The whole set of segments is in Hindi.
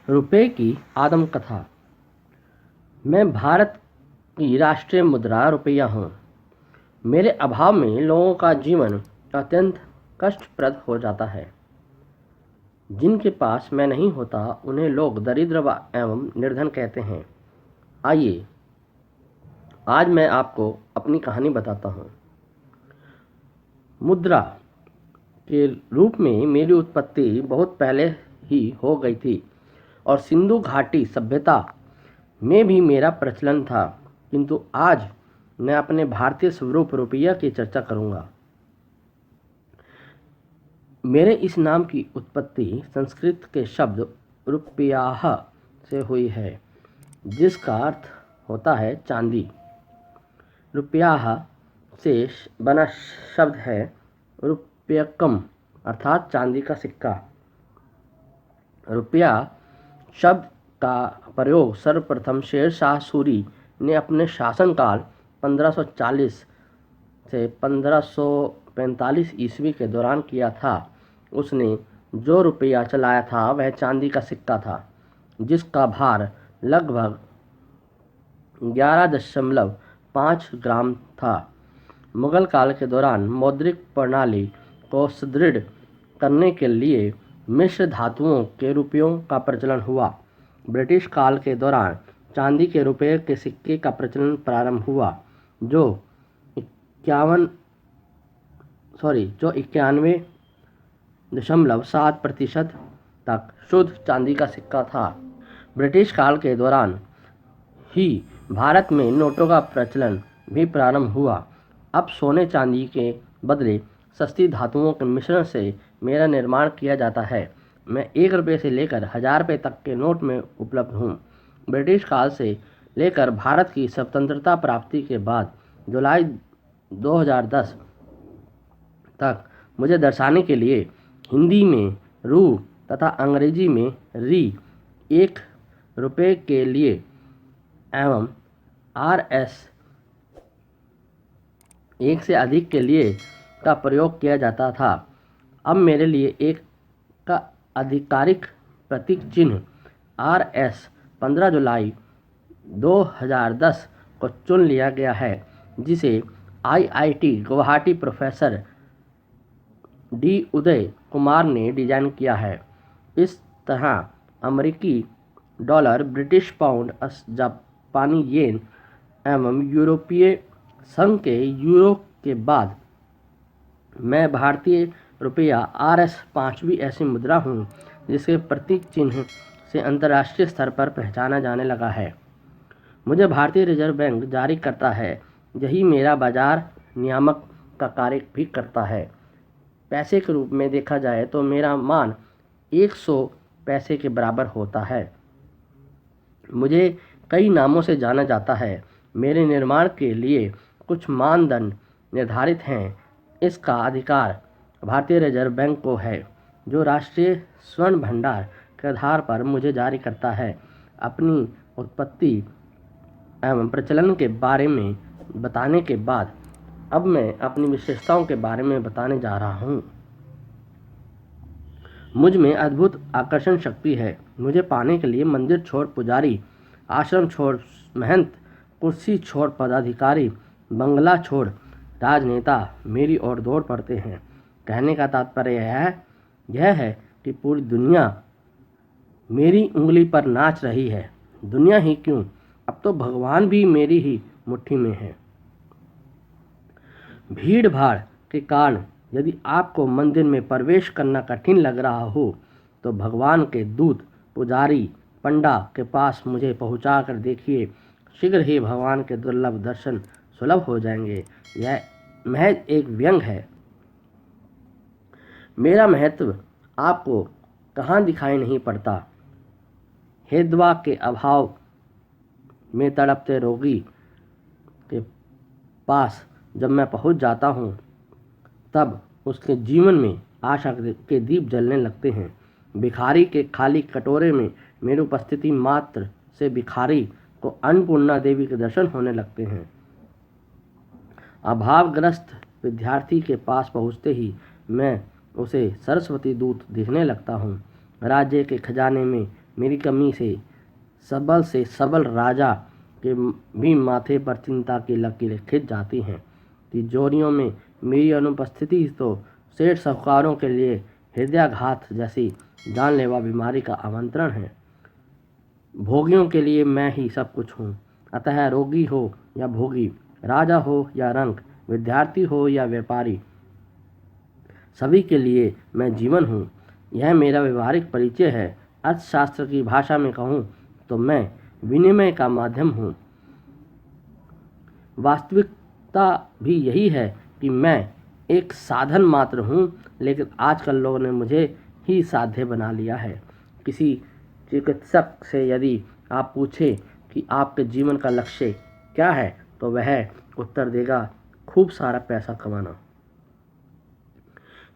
रुपए की आत्मकथा। मैं भारत की राष्ट्रीय मुद्रा रुपया हूँ। मेरे अभाव में लोगों का जीवन अत्यंत कष्टप्रद हो जाता है। जिनके पास मैं नहीं होता उन्हें लोग दरिद्र एवं निर्धन कहते हैं। आइए आज मैं आपको अपनी कहानी बताता हूँ। मुद्रा के रूप में मेरी उत्पत्ति बहुत पहले ही हो गई थी और सिंधु घाटी सभ्यता में भी मेरा प्रचलन था, किंतु आज मैं अपने भारतीय स्वरूप रुपया की चर्चा करूंगा। मेरे इस नाम की उत्पत्ति संस्कृत के शब्द रुपयाः से हुई है, जिसका अर्थ होता है चांदी। रुपयाः से बना शब्द है रुप्यकम अर्थात चांदी का सिक्का। रुपया शब्द का प्रयोग सर्वप्रथम शेर शाह सूरी ने अपने शासनकाल 1540 से 1545 ईस्वी के दौरान किया था। उसने जो रुपया चलाया था वह चांदी का सिक्का था, जिसका भार लगभग 11.5 ग्राम था। मुगल काल के दौरान मौद्रिक प्रणाली को सुदृढ़ करने के लिए मिश्र धातुओं के रुपयों का प्रचलन हुआ। ब्रिटिश काल के दौरान चांदी के रुपये के सिक्के का प्रचलन प्रारंभ हुआ, जो 91.7% तक शुद्ध चांदी का सिक्का था। ब्रिटिश काल के दौरान ही भारत में नोटों का प्रचलन भी प्रारंभ हुआ। अब सोने चांदी के बदले सस्ती धातुओं के मिश्रण से मेरा निर्माण किया जाता है। मैं 1 रुपये से लेकर 1000 रुपये तक के नोट में उपलब्ध हूँ। ब्रिटिश काल से लेकर भारत की स्वतंत्रता प्राप्ति के बाद जुलाई 2010 तक मुझे दर्शाने के लिए हिंदी में रू तथा अंग्रेजी में री 1 रुपये के लिए एवं RS 1 से अधिक के लिए का प्रयोग किया जाता था। अब मेरे लिए एक का आधिकारिक प्रतीक चिन्ह RS 15 जुलाई 2010 को चुन लिया गया है, जिसे IIT Guwahati professor D Uday Kumar ने डिजाइन किया है। इस तरह अमेरिकी डॉलर, ब्रिटिश पाउंड, जापानी येन एवं यूरोपीय संघ के यूरो के बाद मैं भारतीय रुपया RS 5वीं ऐसी मुद्रा हूँ जिसके प्रतीक चिन्ह से अंतर्राष्ट्रीय स्तर पर पहचाना जाने लगा है। मुझे भारतीय रिजर्व बैंक जारी करता है, यही मेरा बाजार नियामक का कार्य भी करता है। पैसे के रूप में देखा जाए तो मेरा मान 100 पैसे के बराबर होता है। मुझे कई नामों से जाना जाता है। मेरे निर्माण के लिए कुछ मानदंड निर्धारित हैं। इसका अधिकार भारतीय रिजर्व बैंक को है, जो राष्ट्रीय स्वर्ण भंडार के आधार पर मुझे जारी करता है। अपनी उत्पत्ति एवं प्रचलन के बारे में बताने के बाद अब मैं अपनी विशेषताओं के बारे में बताने जा रहा हूँ। मुझ में अद्भुत आकर्षण शक्ति है। मुझे पाने के लिए मंदिर छोड़ पुजारी, आश्रम छोड़ महंत, कुर्सी छोड़ पदाधिकारी, बंगला छोड़ राजनेता मेरी ओर दौड़ पड़ते हैं। कहने का तात्पर्य यह है कि पूरी दुनिया मेरी उंगली पर नाच रही है। दुनिया ही क्यों, अब तो भगवान भी मेरी ही मुट्ठी में है। भीड़ भाड़ के कारण यदि आपको मंदिर में प्रवेश करना कठिन लग रहा हो तो भगवान के दूत पुजारी पंडा के पास मुझे पहुंचा कर देखिए। शीघ्र ही भगवान के दुर्लभ दर्शन सुलभ हो जाएंगे। यह महज एक व्यंग है। मेरा महत्व आपको कहाँ दिखाई नहीं पड़ता। हेदवा के अभाव में तड़पते रोगी के पास जब मैं पहुंच जाता हूं, तब उसके जीवन में आशा के दीप जलने लगते हैं। भिखारी के खाली कटोरे में मेरी उपस्थिति मात्र से भिखारी को अन्नपूर्णा देवी के दर्शन होने लगते हैं। अभावग्रस्त विद्यार्थी के पास पहुंचते ही मैं उसे सरस्वती दूत दिखने लगता हूँ। राज्य के खजाने में मेरी कमी से सबल राजा के भी माथे पर चिंता की लकीरें खिंच जाती हैं। तिजोरियों में मेरी अनुपस्थिति तो सेठ साहूकारों के लिए हृदयाघात जैसी जानलेवा बीमारी का आमंत्रण है। भोगियों के लिए मैं ही सब कुछ हूँ। अतः रोगी हो या भोगी, राजा हो या रंक, विद्यार्थी हो या व्यापारी, सभी के लिए मैं जीवन हूँ। यह मेरा व्यवहारिक परिचय है। अर्थशास्त्र की भाषा में कहूँ तो मैं विनिमय का माध्यम हूँ। वास्तविकता भी यही है कि मैं एक साधन मात्र हूँ, लेकिन आजकल लोगों ने मुझे ही साध्य बना लिया है। किसी चिकित्सक से यदि आप पूछें कि आपके जीवन का लक्ष्य क्या है, तो वह उत्तर देगा, खूब सारा पैसा कमाना।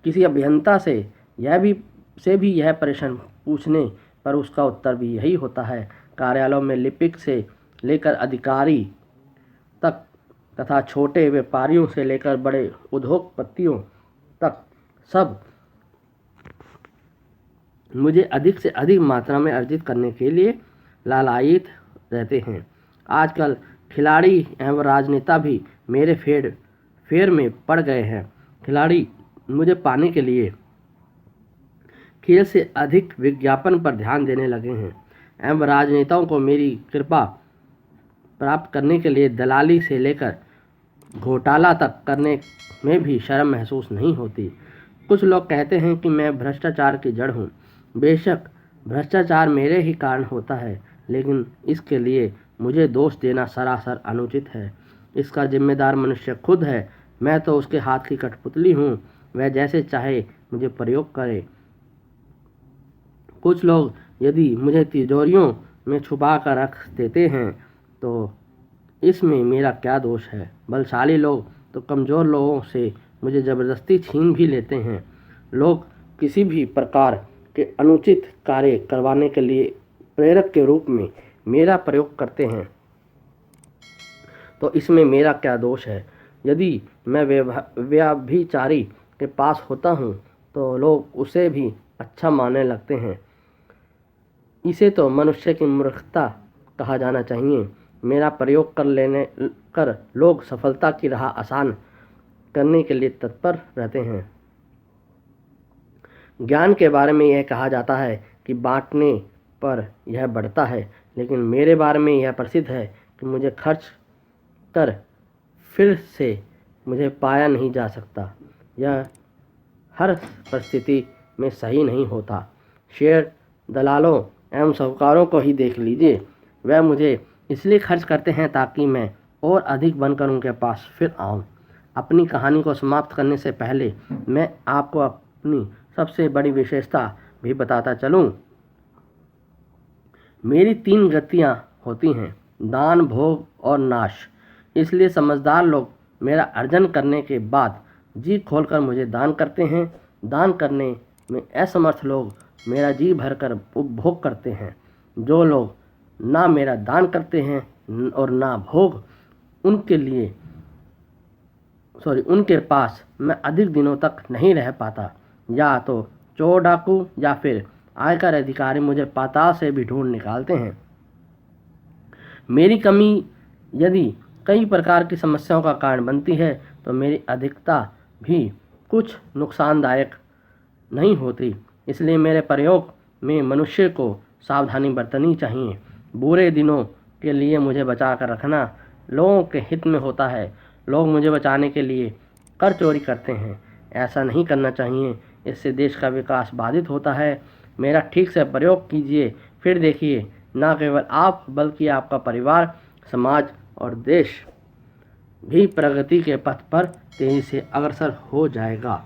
किसी अभियंता से भी यह प्रश्न पूछने पर उसका उत्तर भी यही होता है। कार्यालयों में लिपिक से लेकर अधिकारी तक तथा छोटे व्यापारियों से लेकर बड़े उद्योगपतियों तक सब मुझे अधिक से अधिक मात्रा में अर्जित करने के लिए लालायित रहते हैं। आजकल खिलाड़ी एवं राजनेता भी मेरे फेर में पड़ गए हैं। खिलाड़ी मुझे पाने के लिए खेल से अधिक विज्ञापन पर ध्यान देने लगे हैं एवं राजनेताओं को मेरी कृपा प्राप्त करने के लिए दलाली से लेकर घोटाला तक करने में भी शर्म महसूस नहीं होती। कुछ लोग कहते हैं कि मैं भ्रष्टाचार की जड़ हूँ। बेशक भ्रष्टाचार मेरे ही कारण होता है, लेकिन इसके लिए मुझे दोष देना सरासर अनुचित है। इसका जिम्मेदार मनुष्य खुद है। मैं तो उसके हाथ की कठपुतली हूँ, वह जैसे चाहे मुझे प्रयोग करे। कुछ लोग यदि मुझे तिजोरियों में छुपा कर रख देते हैं तो इसमें मेरा क्या दोष है। बलशाली लोग तो कमज़ोर लोगों से मुझे ज़बरदस्ती छीन भी लेते हैं। लोग किसी भी प्रकार के अनुचित कार्य करवाने के लिए प्रेरक के रूप में मेरा प्रयोग करते हैं, तो इसमें मेरा क्या दोष है। यदि मैं व्यभिचारी के पास होता हूँ तो लोग उसे भी अच्छा मानने लगते हैं। इसे तो मनुष्य की मूर्खता कहा जाना चाहिए। मेरा प्रयोग कर लोग सफलता की राह आसान करने के लिए तत्पर रहते हैं। ज्ञान के बारे में यह कहा जाता है कि बांटने पर यह बढ़ता है, लेकिन मेरे बारे में यह प्रसिद्ध है कि मुझे खर्च कर फिर से मुझे पाया नहीं जा सकता। यह हर परिस्थिति में सही नहीं होता। शेयर दलालों एवं साहूकारों को ही देख लीजिए। वह मुझे इसलिए खर्च करते हैं ताकि मैं और अधिक बनकर उनके पास फिर आऊं। अपनी कहानी को समाप्त करने से पहले मैं आपको अपनी सबसे बड़ी विशेषता भी बताता चलूं। मेरी 3 गतियां होती हैं, दान, भोग और नाश। इसलिए समझदार लोग मेरा अर्जन करने के बाद जी खोलकर मुझे दान करते हैं। दान करने में असमर्थ लोग मेरा जी भरकर उपभोग करते हैं। जो लोग ना मेरा दान करते हैं और ना भोग, उनके पास मैं अधिक दिनों तक नहीं रह पाता। या तो चोर डाकू या फिर आयकर अधिकारी मुझे पाताल से भी ढूंढ निकालते हैं। मेरी कमी यदि कई प्रकार की समस्याओं का कारण बनती है तो मेरी अधिकता भी कुछ नुकसानदायक नहीं होती। इसलिए मेरे प्रयोग में मनुष्य को सावधानी बरतनी चाहिए। बुरे दिनों के लिए मुझे बचा कर रखना लोगों के हित में होता है। लोग मुझे बचाने के लिए कर चोरी करते हैं। ऐसा नहीं करना चाहिए, इससे देश का विकास बाधित होता है। मेरा ठीक से प्रयोग कीजिए, फिर देखिए न केवल आप बल्कि आपका परिवार, समाज और देश भी प्रगति के पथ पर तेजी से अग्रसर हो जाएगा।